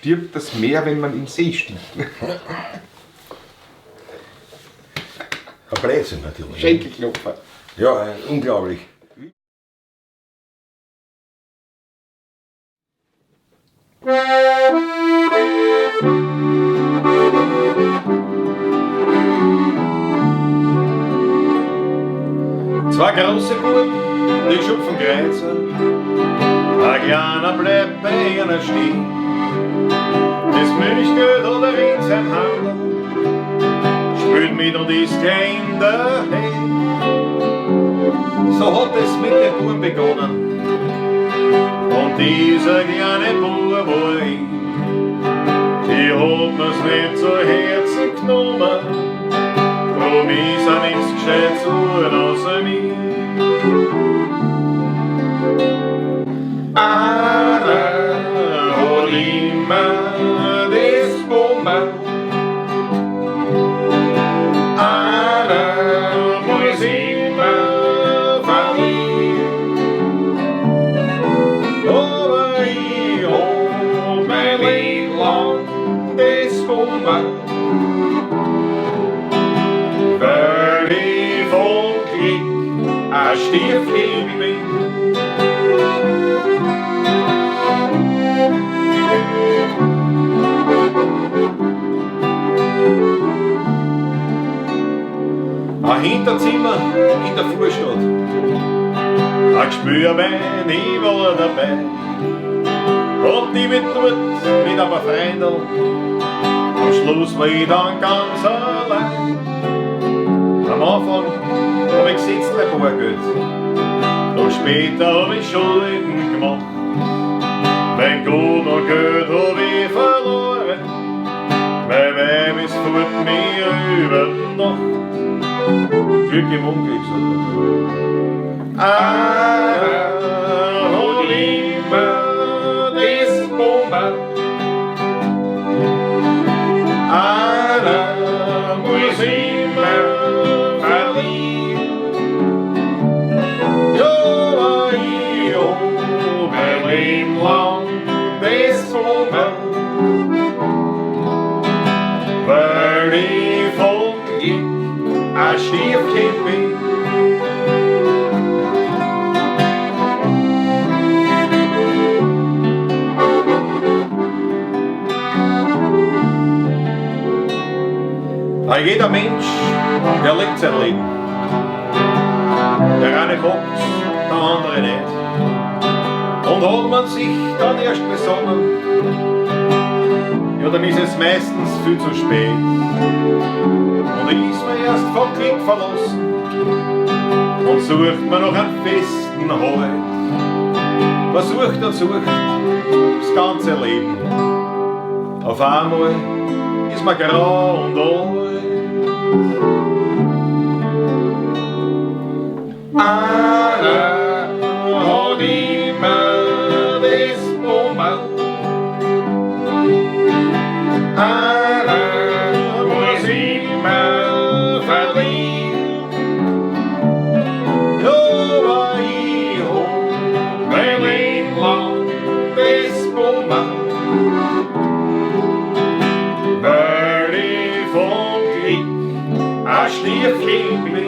stirbt das Meer, wenn man im See steht. Ein Blödsinn natürlich. Schenkelklopfer. Ja, unglaublich. Zwei große Buben, die schupfen Kreuzer, ein kleiner bleibt bei einer stehen. Das Milchgeld hat in seinem Handel, spielt mit und ist gleich in der Hand. So hat es mit den Buben begonnen, und dieser kleine Bub war ich. Ich hab mir's nicht zu Herzen genommen, drum ist nichts gescheit zu außer mir. Einer hat immer das Bummerl, einer muss immer verlieren. Aber ich hab mein Leben lang das Bummerl, weil ich vom Glück ein Stiefkind bin. Ein Hinterzimmer in der Vorstadt, ein Gespürwein, ich war dabei. Und ich bin dort mit einem Freundl, am Schluss war ich dann ganz allein. Am Anfang hab ich gesetzt ein Bargeld, doch später hab ich Schulden gemacht. Mein Gut und Geld hab ich verloren, mein Weib ist fort mir über die Nacht. Glück im Unglück, sagt er. Einer hat immer das Bummerl, einer muss immer verlieren. Ja, ich hab mein Leben lang das Bummerl, weil ich vom Glück ein Stiefkind bin. Jeder Mensch, der lebt sein Leben. Der eine kommt, der andere nicht. Und hat man sich dann erst besonnen, ja, dann ist es meistens viel zu spät. Und ist man erst vom Glück verlassen und sucht man noch einen festen Halt. Man sucht und sucht das ganze Leben. Auf einmal ist man grau und alt. Einer hat immer das Bummerl, einer muss immer verlieren. Ja, aber ich hab mein Leben lang das Bummerl, weil ich vom Glück ein Stiefkind bin.